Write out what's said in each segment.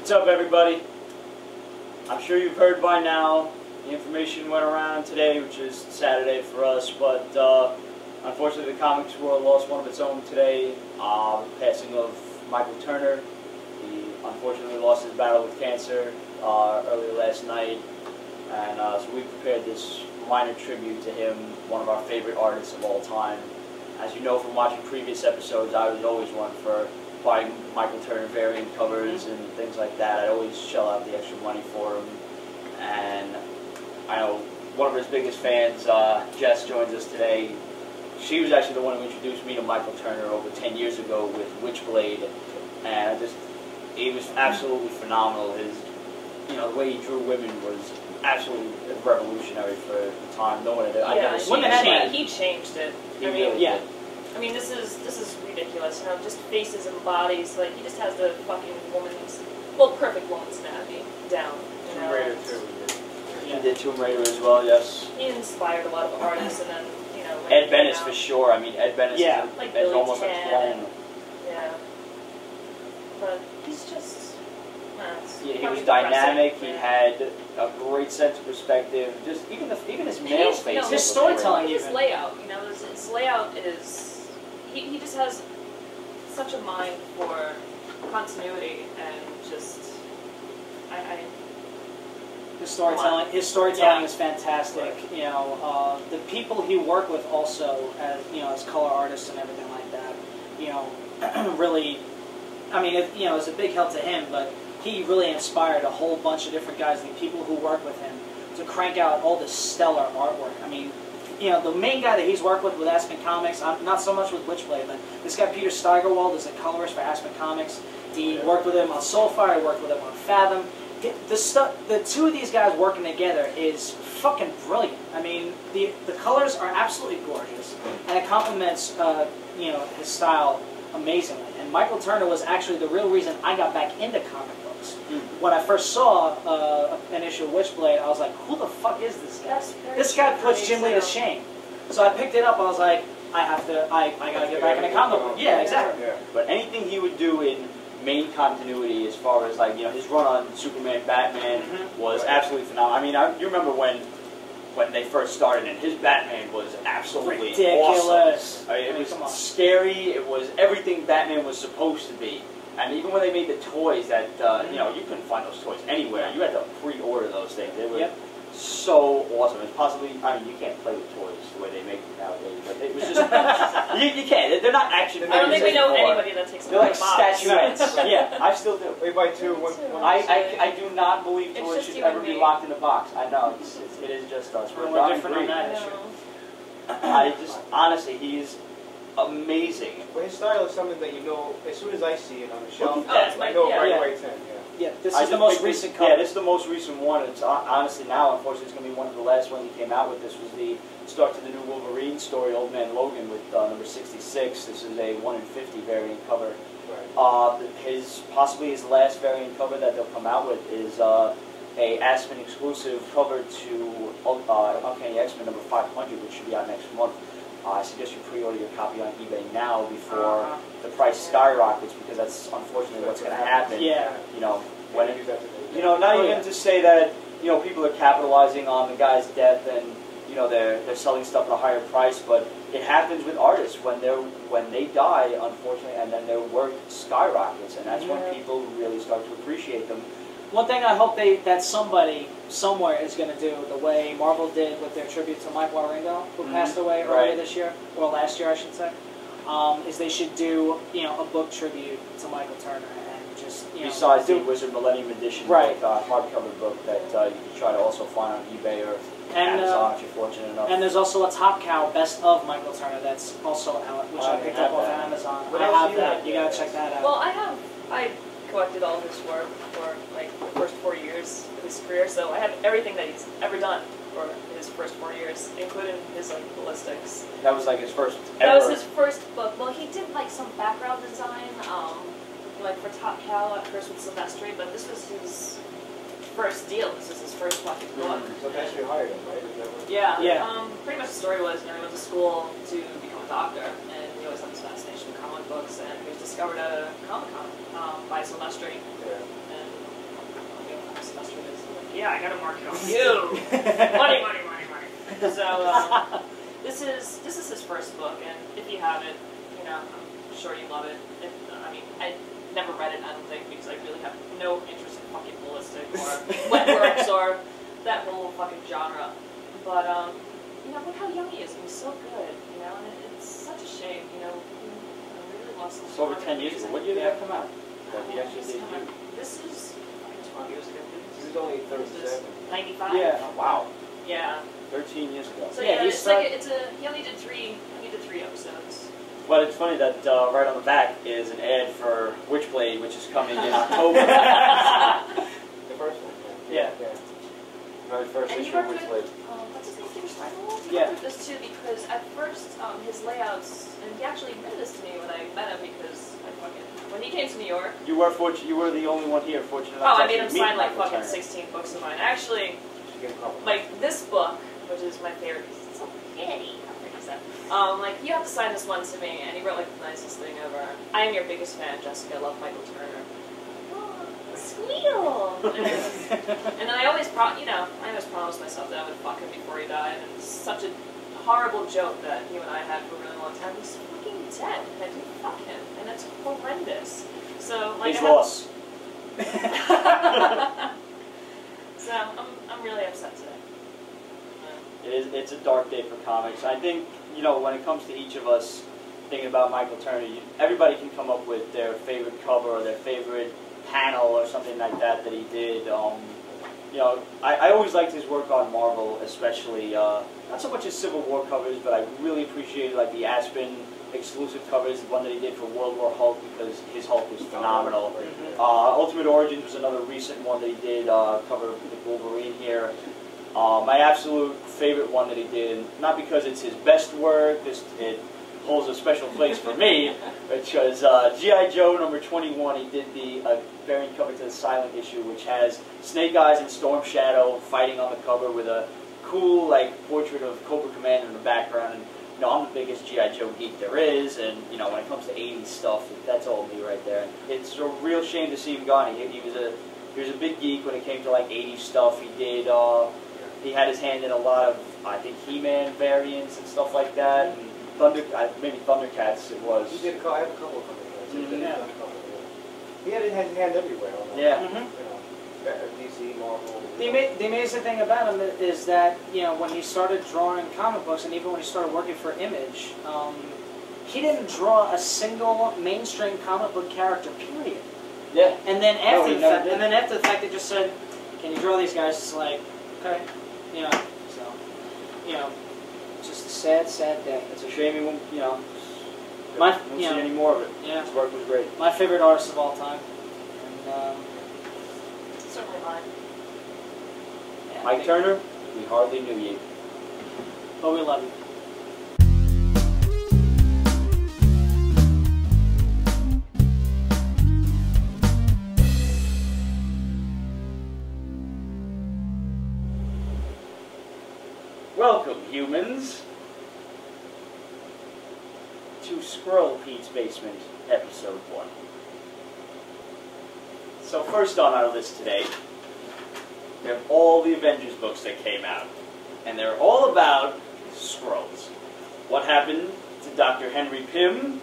What's up, everybody? I'm sure you've heard by now. The information went around today, which is Saturday for us, but unfortunately the comics world lost one of its own today. The passing of Michael Turner. He unfortunately lost his battle with cancer earlier last night, and so we prepared this minor tribute to him, one of our favorite artists of all time. As you know from watching previous episodes, I was always one for buying Michael Turner variant covers and things like that. I'd always shell out the extra money for him. And I know one of his biggest fans, Jess, joins us today. She was actually the one who introduced me to Michael Turner over 10 years ago with Witchblade, and he was absolutely phenomenal. The way he drew women was absolutely revolutionary for the time. No one had never seen it. He changed it. I mean, this is ridiculous. You know, just faces and bodies. Like, he just has the fucking perfect woman's anatomy down. Tomb Raider too. He did Tomb Raider as well. Yes. He inspired a lot of artists, and then Ed Bennis for sure. I mean, Ed Bennis is almost a clone. Yeah. But he's just. He was dynamic. He had a great sense of perspective. Just even his male face. His storytelling, his layout. His layout is. He just has such a mind for continuity and just. His storytelling is fantastic. Right. The people he worked with also, as color artists and everything like that. Really. I mean, it's a big help to him, but he really inspired a whole bunch of different guys, the people who work with him, to crank out all this stellar artwork. I mean, the main guy that he's worked with Aspen Comics, not so much with Witchblade, but this guy Peter Steigerwald is a colorist for Aspen Comics. He worked with him on Soulfire, he worked with him on Fathom. The two of these guys working together is fucking brilliant. I mean, the colors are absolutely gorgeous, and it complements his style amazingly. And Michael Turner was actually the real reason I got back into comic books. When I first saw an issue of Witchblade, I was like, who the fuck is this guy? This guy puts Jim Lee to shame. So I picked it up, I was like, I gotta get back into comic book. Yeah, exactly. Yeah. But anything he would do in main continuity, as far as his run on Superman, Batman was absolutely phenomenal. I mean, you remember when they first started, and his Batman was absolutely ridiculous. Awesome. I mean, it was scary. It was everything Batman was supposed to be. And even when they made the toys, that you couldn't find those toys anywhere. You had to pre-order those things. They were so awesome. It's possibly, I mean, you can't play with toys the way they make them nowadays, but it was just you can't. They're not action figures. I don't think we know anybody that takes. They're like statuettes. Yeah, I still do. We buy two. I do not believe toys should ever be locked in a box. I know it is just us. We're different on that issue. Honestly, he's amazing. Well, his style is something that as soon as I see it on the shelf, I know right away it's him. Yeah, this is the most recent cover. Yeah, this is the most recent one. It's honestly now, unfortunately, it's going to be one of the last ones he came out with. This was the start to the new Wolverine story, Old Man Logan, with number 66. This is a 1 in 50 variant cover. Right. Possibly his last variant cover that they'll come out with is a Aspen exclusive cover to Uncanny X-Men number 500, which should be out next month. I suggest you pre-order your copy on eBay now before the price skyrockets, because that's unfortunately what's going to happen. Yeah. Not even to say that people are capitalizing on the guy's death and they're selling stuff at a higher price, but it happens with artists when they die, unfortunately, and then their work skyrockets, and that's when people really start to appreciate them. One thing I hope that somebody somewhere is going to do, the way Marvel did with their tribute to Mike Waringo, who passed away earlier this year, or last year I should say, is they should do a book tribute to Michael Turner, and just besides the Wizard Millennium Edition book, hardcover book that you can try to also find on eBay or Amazon if you're fortunate enough. And there's also a Top Cow Best of Michael Turner that's also out, which I picked up off Amazon. I have that. You gotta check that out. Well, I collected all his work for like the first 4 years of his career, so I have everything that he's ever done for his first 4 years, including his ballistics. That was like his first ever. That was his first book. Well, he did like some background design, like for Top Cow at first with Silvestri, but this was his first deal. This was his first fucking book. So they actually hired him, right? Yeah. Pretty much the story was, he went to school to become a doctor, and he always had this fascination with comic books, and he was discovered at a Comic-Con by Silvestri. Yeah. And Yeah, I gotta mark it on you. Money, money, money, money. So this is his first book, and if you haven't, you know, I'm sure you love it. I mean, I never read it, I don't think, because I really have no interest in fucking ballistic or wet works or that whole fucking genre. But you know, look how young he is. He's so good, you know, and it's such a shame, you know. We really lost him. It's over 10 years ago. What year did that come out? That he actually did. This is fucking 12 years ago. He was only 37. 95. Yeah. Oh, wow. Yeah. 13 years ago. So Yeah, yeah, he's it's like he only did three episodes. But it's funny that right on the back is an ad for Witchblade, which is coming in October. The first one. Yeah. Very first And he issue of worked Witchblade. with, what's his name, Peter Steinwald? He Yeah. worked with this too because at first his layouts, and he actually admitted this to me when I met him because when he came to New York. You were fortunate. You were the only one here fortunate Oh, enough to I made him actually sign meet like Michael fucking Turner. 16 books of mine. Actually, like this book, which is my favorite because it's so pretty. How pretty is that? Like you have to sign this one to me, and he wrote like the nicest thing ever. I am your biggest fan, Jessica. I love Michael Turner. Oh, squeal! And then I always I always promised myself that I would fuck him before he died, and it's such a horrible joke that you and I had for a really long time. He's fucking dead, and I didn't fuck him, and it's horrendous. So like He's lost. So I'm really upset today. It's a dark day for comics. I think, you know, when it comes to each of us thinking about Michael Turner, everybody can come up with their favorite cover or their favorite panel or something like that he did. You know, I always liked his work on Marvel, especially, not so much his Civil War covers, but I really appreciated like the Aspen exclusive covers, the one that he did for World War Hulk, because his Hulk was phenomenal. Ultimate Origins was another recent one that he did, cover with Wolverine here. My absolute favorite one that he did, and not because it's his best work, it holds a special place for me, which was G.I. Joe number 21. He did the variant cover to the Silent issue, which has Snake Eyes and Storm Shadow fighting on the cover with a cool like portrait of Cobra Commander in the background. And, you know, I'm the biggest G.I. Joe geek there is, and you know, when it comes to 80s stuff, that's all me right there. And it's a real shame to see him gone. He was a big geek when it came to like 80s stuff. He did. He had his hand in a lot of, I think, He-Man variants and stuff like that. And maybe Thundercats it was. He did. I have a couple of Thundercats. Mm-hmm. Yeah. He had his hand everywhere. Yeah. You know, DC, Marvel. The amazing thing about him is that, you know, when he started drawing comic books, and even when he started working for Image, he didn't draw a single mainstream comic book character, period. Yeah. And then after the fact, they just said, "Can you draw these guys?" It's like, okay, you know. So, you know, it's just a sad, sad day. It's a shame he won't, you know, My, won't you see know, any more of it. yeah. His work was great. My favorite artist of all time. And, Certainly mine. yeah, Mike Turner, we hardly knew you. but we love you. Welcome, humans, to Skrull Pete's Basement, Episode 1. So first on our list today, we have all the Avengers books that came out. And they're all about Skrulls. What happened to Dr. Henry Pym?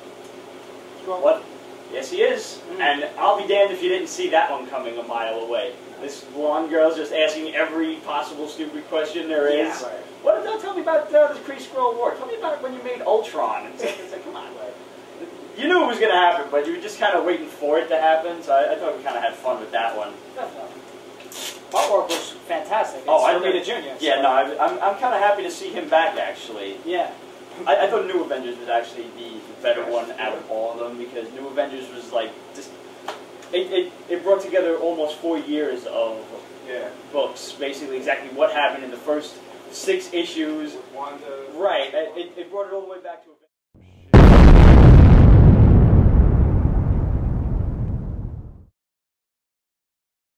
What? Yes, he is. And I'll be damned if you didn't see that one coming a mile away. This blonde girl's just asking every possible stupid question there is. Yeah. What? Don't tell me about the Kree-Skrull War. Tell me about it when you made Ultron. It's like, come on. You knew it was going to happen, but you were just kind of waiting for it to happen, so I thought we kind of had fun with that one. Artwork was fantastic. It's Oh, I Romita think, Jr. yeah, no, I'm kind of happy to see him back, actually. Yeah. I thought New Avengers was actually the better one out of all of them, because New Avengers was like, just, it brought together almost 4 years of books, basically exactly what happened in the first 6 issues. Wanda. Right, it brought it all the way back to